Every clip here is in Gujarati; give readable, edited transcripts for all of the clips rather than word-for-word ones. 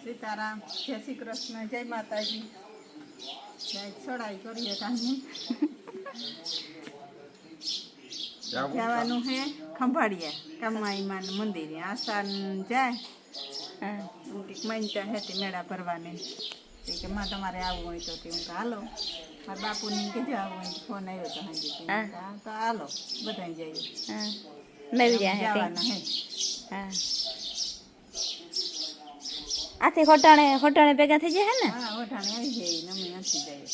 સીતારામ, જય શ્રી કૃષ્ણ, જય માતાજી. જય ચડાઈ કરીએ કાંઈ જવાનું હે ખંભાળિયા કમાઈમાં મંદિરે આસાન જાય માનતા હે તે મેળા ભરવાની કે માં તમારે આવવું હોય તો હું હાલો મારા બાપુને કીધું આવવું હોય ફોન આવ્યો તો હાજી તો હાલો બધા જઈએ જવાના હે. આથી હોટાણે ભેગા થઈ જાય હે ને? હા, હોટાણે આવી જાય ને અમે નથી જઈએ.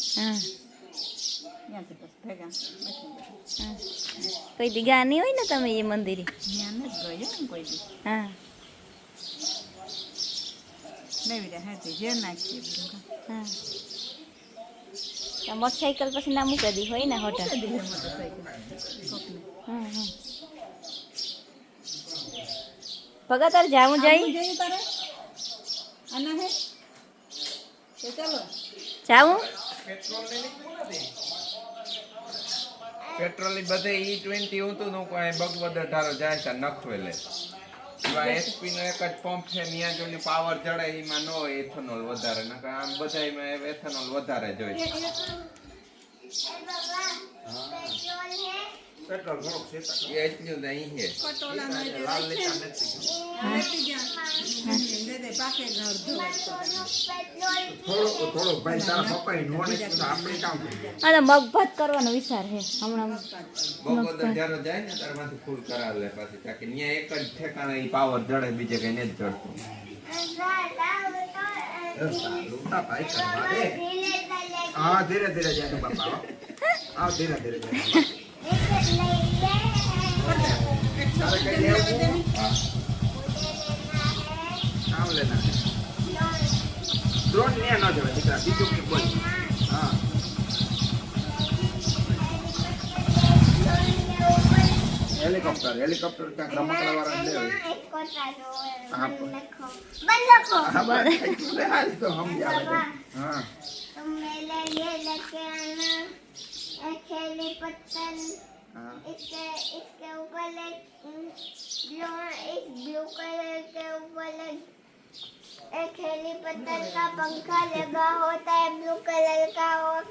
ત્યાંથી પછી ભેગા કોઈ દી ગયા નહીં હોય ને તમે એ મંદિરે? ત્યાં નથી ગયો ને કોઈ દી. હા, નવી રહ્યા જે નાખીએ બધું. હા. મોટરસાઇકલ પછી ના મૂકી દી હોય ને હોટલ? ભગા તારે જાવું જઈ તારે આના હે તો ચાલો જાવું. પેટ્રોલ ની બધે E20 હતું નું કોઈ બગવદર ધારો જાય છે નખવેલે એચપી નો એક જ પંપ છે ત્યાં જો પાવર ચડે એમાં નો એથેનોલ વધારે નકર આમ બધાયમાં એથેનોલ વધારે જોઈએ. પેટ્રોલ થોડુંક છે એ એટલું જ અહીં છે લાલ લેતા નથી થોડુંક ભાઈ તારા પપ્પાની નોલેજ તો આપણે કામ અને મગભાત કરવાનો વિચાર છે હમણાં. બગોદર જ્યારે જાય ને તારમાંથી ફૂલ કરાવે લે પાછી તાકે ન્યા એક જ ઠેકાણે ઈ પાવર જડે બીજે કઈ નથી જડતું. હા ધીરે ધીરે જાય બાપા હા ધીરે ધીરે જાય. તારે કઈ લેવું? હા આમ લેના ડ્રોન ને ન જવે દીકરા બીજું કે બોલ. હા હેલિકોપ્ટર ક્યાંક રમકડા વાળા લે હા હાલ તો સમજાવે. હા इसके ऊपर एक ब्लू कलर के ऊपर एक हेलीकॉप्टर का पंखा लगा होता है ब्लू कलर का और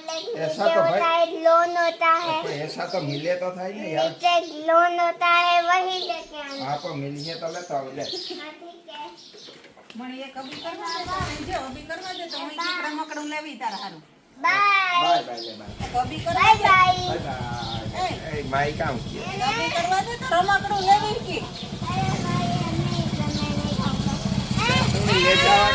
नीचे होता है लोन होता है. ऐसा तो मिले तो था ही यार. नीचे लोन होता है वही लेके आना. हाँ तो मिलिए तो लेता हूँ ले. हाँ ठीक है. મને એક અભી કરવા દે જો અભી કરવા દે તો હું કીકડા મકડું લેવી તારા હારું. Bye bye bye. અભી કરવા बाय દે बाय. बाय. ए माई काम किया. અભી કરવા દે તો રમકડું લેવી કે अरे भाई नहीं मैं नहीं खाऊंगा. ले जाओ.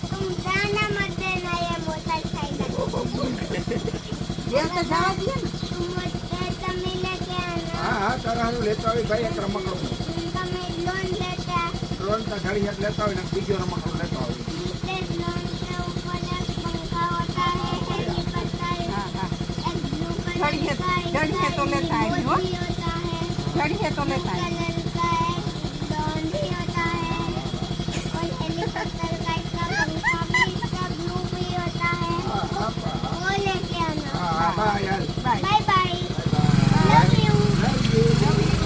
तुम जाना मत देना ये मोटरसाइकिल. એ તો જવા દે ને तुम તમે लेके आना. हाँ हाँ तारा हारू लेता हुई भाई एक रमकड़ो તમે लोन लेता लोन का घड़ी हाथ लेता हुई ना बीजो रमकड़ो लेता हुई. नीचे लोन के ऊपर एक पंखा होता है हेलीकॉप्टर હા હા एक ब्लू चढ़िए तो लेता है वो होता है चढ़िए तो लेता है कलर का एक लोन भी होता है और हेलीकॉप्टर का इसका पंखा भी इसका ब्लू भी होता है वो लेके आना. हाँ बाय यार. Bye bye bye. Love you.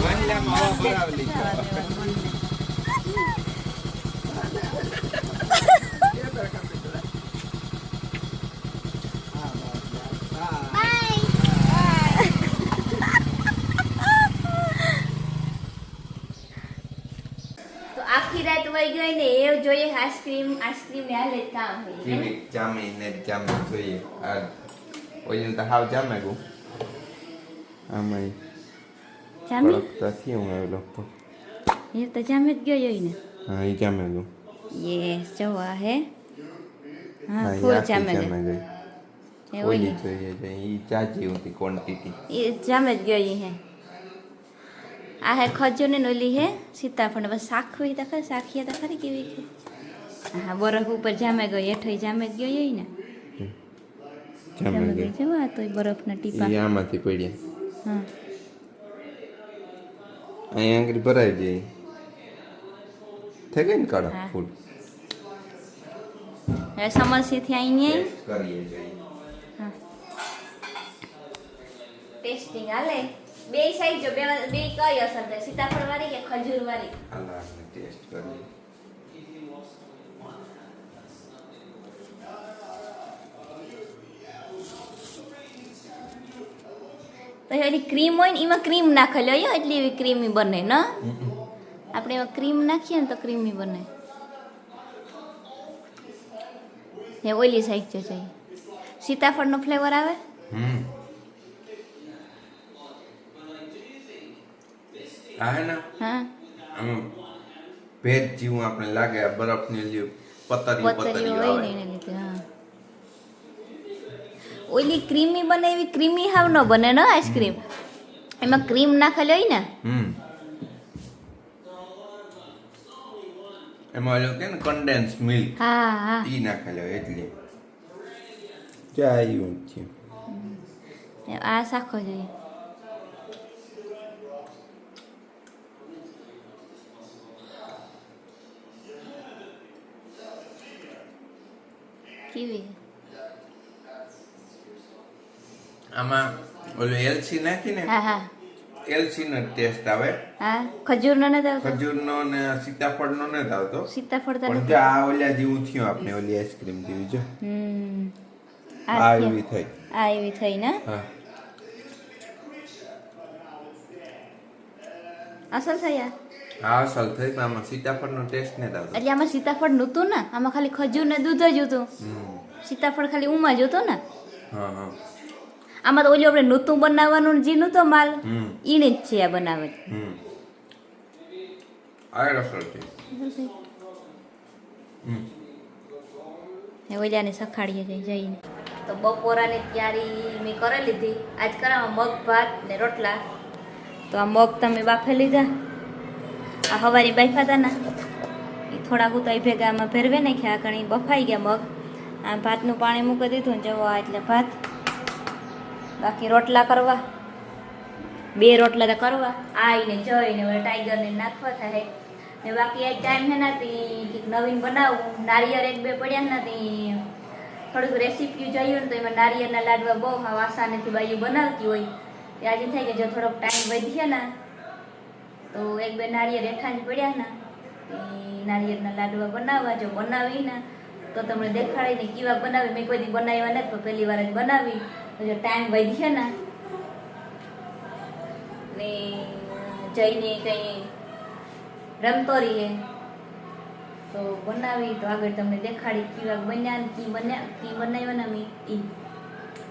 वनला मावा बरावली જવા દેવાનું મને. बाय. તો આખી રાત વહી ગઈ ને એ જોઈએ આઈસ્ક્રીમ ને હાલે કામ હોય જીવી જામે ને જામે જોઈએ આ ઓયન તો હાવ જામે ગુ આમાં જામી તો થયું હવે લોકો એ તો જામે જ ગયો હોય ને. હા ઈ જામે ગુ યસ જવા હે. હા હા ફૂલ ઈ જામે જામે ગયો ગઈ એ ઓલી ઓલી જોઈએ છે ઈ જાજી હતી ક્વોન્ટિટી. એ જામે જ ગયો હે. આ હે ખજૂર ને ઓલી હે સીતાફળ બસ સાખવી તો ખરી સાખીએ તો ખરી કેવી છે. હા બરફ ઉપર જામે ગયો હેઠો જામે જ ગયો હોય ને જામી ગઈ જેવા તો બરફના ટીપા ઈ આમાંથી પડ્યા હા અહીંયા આંગળી ભરાઈ જાય થઈ ગઈ ને કાળા હા. ફૂલ હવે સમરસીથી આવીને કરીએ જઈએ હા ટેસ્ટિંગ હાલે બે સાઈડ જો બે બે કઈ અસર થાય સીતાફળ વાળી કે ખજૂર વાળી હાલ આપણે ટેસ્ટ કરીએ તો એની ક્રીમ હોય ને એમાં ક્રીમ નાખેલી હોય એટલે એવી ક્રીમી બને ને આપણે એમાં ક્રીમ નાખીએ ને તો ક્રીમી બને એ ઓઈલી સાઈડ છે સીતાફળનો ફ્લેવર આવે આ હે ને હા આમાં ભેજ જેવું આપણે લાગે આ બરફની લ્યું પતરી પતરીઓ આવે હોય ને એને લીધે હા ઓઈલી ક્રીમી બને એવી ક્રીમી હાવ ન બને ને આઈસ્ક્રીમ એમાં ક્રીમ નાખેલી હોય ને એમાં ઓલું કે ને કન્ડેન્સ મિલ્ક હા હા ઈ નાખેલો એટલે ચાયું છે આ શાખો જોઈએ કેવી આમાં ઓલું એલચી નાખીને હા હા એલચી નો ટેસ્ટ આવે હા ખજૂરનો નથી આવતો ખજૂરનો ને સીતાફળનો નથી આવતો સીતાફળ તો પણ નથી જો આ ઓલા જેવું થયું આપણે ઓલી આઈસ્ક્રીમ જેવી જો આ આ થયા. એવી થઈ આ એવી થઈ ને હા અસલ થયા આ અસલ થઈ પણ આમાં સીતાફળનો ટેસ્ટ નથી આવતો એટલે આમાં સીતાફળ નહોતું ને આમાં ખાલી ખજૂર ને દૂધ જ હતું સીતાફળ ખાલી ઉમાં જ હતું ને હા હા આમાં તો ઓલું આપણે નહોતું બનાવવાનું જે નહોતો માલ હમ એને જ છે આ બનાવે આ અસલ છે ઓજાને સખાડીએ જઈને તો બપોરાની તૈયારી મેં કરી લીધી આજ કરામાં મગ ભાત ને રોટલા તો આ મગ તમે બાફે લીધા આ હવારી બાફા હતા ને એ થોડાક ઉતાઈ ભેગા આમાં ભેરવે નાખ્યા કણી બફાઈ ગયા મગ આ ભાતનું પાણી મૂકી દીધું ને જવો એટલે ભાત બાકી રોટલા કરવા બે રોટલા તો કરવા આવીને જઈને હવે ટાઈગરને નાખવા થાય ને બાકી આજ ટાઈમ હે નાતી કંઈક નવીન બનાવવું નારિયેળ એક બે પડ્યા નથી થોડીક રેસીપી જોયું ને તો એમાં નારિયેળના લાડવા બહુ વાસાનેથી બાજુ બનાવતી હોય તે આજે થાય કે જો થોડોક ટાઈમ વધીએ ને તો એક બે નારિયેળ હેઠા જ પડ્યા ને એ નારિયેળના લાડવા બનાવવા જો બનાવી ને તો તમને દેખાડીને કેવા બનાવી મેં કોઈ દી બનાવ્યા નથી પણ પહેલી વાર જ બનાવી તો જો ટાઈમ વધીએ ને જઈને કંઈ રમતો રહીએ તો બનાવી તો આગળ તમને દેખાડી કેવા બન્યા કી બનાવ્યા ને અમે એ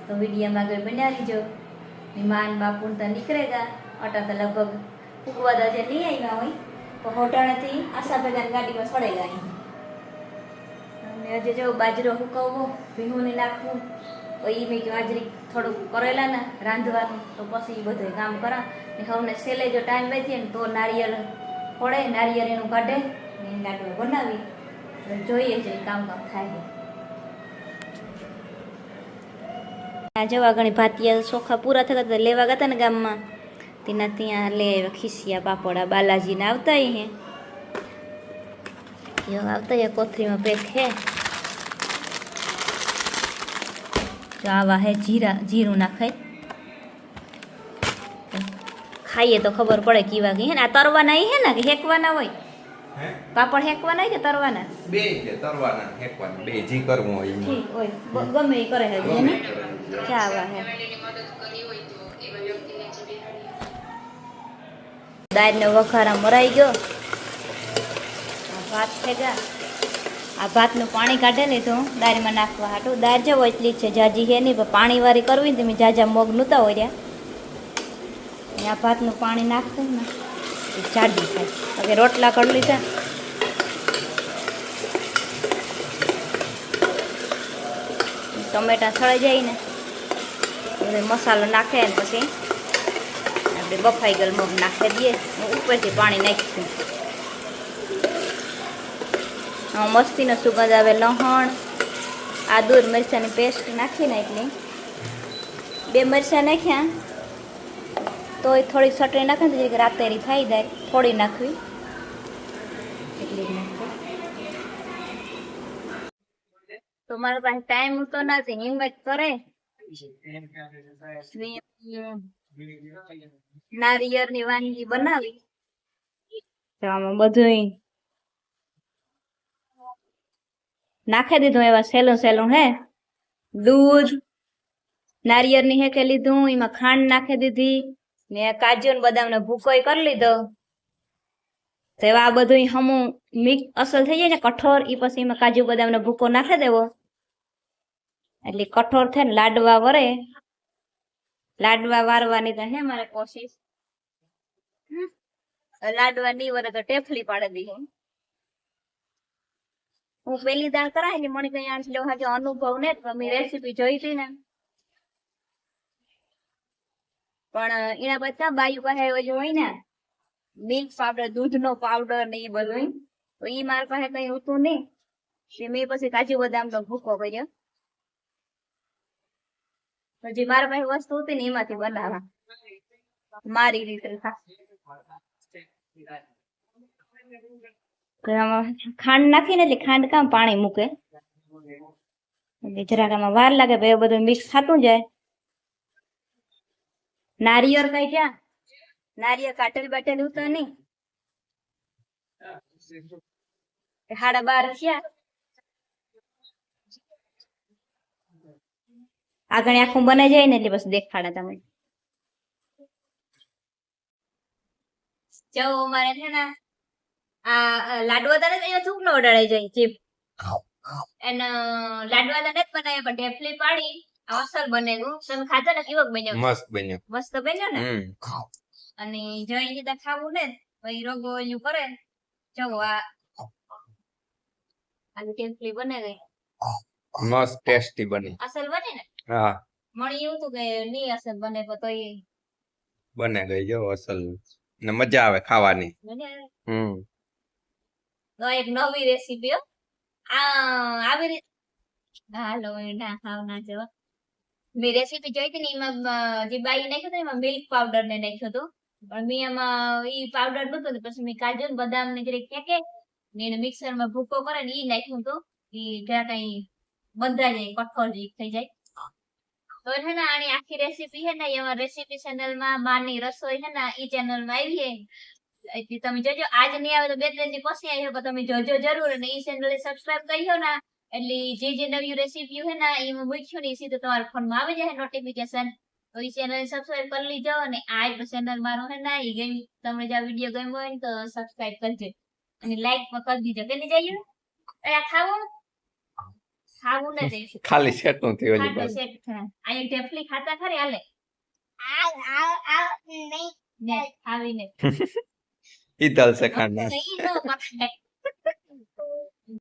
તો વિડીયોમાં આગળ બન્યા રહીજો માન બાપુ તો નીકળેગા અટા તો લગભગ ફૂગવા તો જે નહીં આવ્યા હોય તો હોટાણેથી આશા ભેગા ગાડીમાં સડેગા અહીં અને હજુ જો બાજરો હુકવવો ભીહુંને નાખવું તો એ મેં કે હાજરી થોડુંક કરેલા ને રાંધવાનું તો પછી બધું કામ કરા ને હવે છેલ્લે જો ટાઈમ બેસીએ ને તો નારિયેળ ફોડે નારિયેળ એનું કાઢે ને લાડવા બનાવી જોઈએ છે કામ થાય આ જવા ઘણી ભાતિયા ચોખા પૂરા થતા હતા લેવા ગયા ને ગામમાં તેના ત્યાં લે ખીસિયા પાપડા બાલાજીને આવતા હે આવતા કોથરીમાં પેક હે જો આવા હે જીરું નાખાય ખાઈએ તો ખબર પડે કેવા કે હે ને આ તરવાના હે ને કે હેકવાના હોય પાપડ હેકવાના હોય કે તરવાના બે છે તરવાના હેકવાના બે જી કરવું હોય એમ. ઠીક હોય ગમે એ કરે હે ને ચાવા હે દાળનો વઘારા મરાઈ ગયો આ ભાત થેગા આ ભાતનું પાણી કાઢી લીધું દાળમાં નાખવા હાટું દાળ જેવો એટલી જ છે જાજી હે નહીં પણ પાણીવાળી કરવી ને તમે જાજા મગ નહોતા હોય રહ્યા આ ભાતનું પાણી નાખતું ને એ જાડી થાય હવે રોટલા કરી લીધા ટમેટા સળાઈ જાય ને બધો મસાલો નાખે ને પછી આપણે બફાઈ ગયેલ મગ નાખી દઈએ ઉપરથી પાણી નાખીશું મસ્તીનો સુગંધ આવે લહણ આદુ મરચાંની પેસ્ટ નાખીને એટલી 2 મરચાં નાખ્યા તો થોડી ચટણી નાખે તો રાતેરી થઈ જાય, થોડી નાખવી એટલી જ નાખવી. તો મારા પાસે ટાઈમ તો નથી, હિંમત કરે નારિયેળની વાનગી બનાવી. તો આમાં બધું નાખી દીધું, એવા સેલું સેલું હે. દૂધ નારિયેળની હેકે લીધું, એમાં ખાંડ નાખી દીધી ને કાજુ ને બદામ ને ભૂકોય કરી લીધો. તો એવા આ બધું હમું મિક્સ અસલ થઈ જાય ને કઠોર, એ પછી એમાં કાજુ બદામ ને ભૂકો નાખી દેવો એટલે કઠોર થાય ને લાડવા વરે. લાડવા વારવાની તો હે મારે કોશિશ, લાડવા નહીં વરે તો ટેફલી પાડી દી. હું પેલી દાળ કરાય ને મને કઈ આટલો હજુ અનુભવ ને, મેં રેસીપી જોઈ હતી ને, પણ એના બધા બાયુ પાસે ઓલું હોય ને મિલ્ક પાવડર, દૂધનો પાવડર ને એ બધું, તો એ મારા પાસે કઈ હતું નહીં. મેં પછી કાજુ બદામ નો ભૂકો કર્યો. જે મારા પાસે વસ્તુ હતી ને એમાંથી બનાવવા મારી રીતે. ખાંડ નાખીને એટલે ખાંડ કામ પાણી મૂકે એટલે જરાક આમાં વાર લાગે, ભાઈ બધું મિક્સ થતું જાય. નારિયેળ કઈ ક્યાં, નારિયેળ કાટેલ બાટેલું તો નહીં. 12:30 થયા. આગળ આખું બનાઈ જાય ને એટલે બસ દેખાડે તમે. જો મારે છે ને આ લાડવા દાને અહીંયા થૂક નો ઓડાડાઈ જાય ચીપ અને લાડવા દાને જ બનાવ્યા પણ ઢેફલી પાડી અસલ બનેલું. તમે ખાધા ને કેવો બન્યો? મસ્ત બન્યો, મસ્ત બન્યો ને. અને જો એ રીતે ખાવું ને પછી રોગો ઓલું કરે. જો આ ઢેફલી બને ગઈ, મસ્ત ટેસ્ટી બની. અસલ બને ને? હા, મને એવું હતું કે નહીં અસલ બને તો એ બને ગઈ જો અસલ ને મજા આવે ખાવાની. બને. હમ, એક નવી રેસીપી આવી રીતે. હાલો ના ખાવ ના જવા. મેં રેસીપી જોઈ હતી ને એમાં જે બાઈ નાખ્યું હતું એમાં મિલ્ક પાવડર ને નાખ્યું હતું, પણ મેં એમાં ઈ પાવડર નતું ને પછી મેં કાજુ ને બદામ ને જરીક ફેંકે ને એને મિક્સર માં ભૂકો કરે ને ઈ નાખ્યું હતું. ઈ જરા કઈ બંધાઈ જાય, કઠોળ જેવી થઈ જાય. તો છે ને આની આખી રેસીપી છે ને એમાં રેસીપી ચેનલ માં માની રસોઈ છે ને ઈ ચેનલ માં આવી છે. તમે જોજો, આજ નહીં આવે તો 2-3 દી પછી આવ્યો, પણ તમે જોજો જરૂર. અને ઈ ચેનલ સબસ્ક્રાઇબ કર્યો ને એટલે જે નવી રેસીપી છે ને એમાં મૂક્યું ને સીધું તમારા ફોન માં આવી જાય નોટિફિકેશન. તો ઈ ચેનલ સબસ્ક્રાઇબ કરી લીજો. અને આ ચેનલ મારું છે ને ઈ ગઈ, તમને જો વિડીયો ગમ્યો હોય ને તો સબસ્ક્રાઇબ કરજો અને લાઈક પણ કરી દીજો. કેટલી જઈએ ખાવું નથી, ખાલી સેટું થયું ઓલી ખાટું બાજુ. સેટ થાય. આ એક ઢેફલી ખાતા ખરી હાલે નહીં ને આવીને ઈ તલસે ખાંડ ઈ નો પકડાય.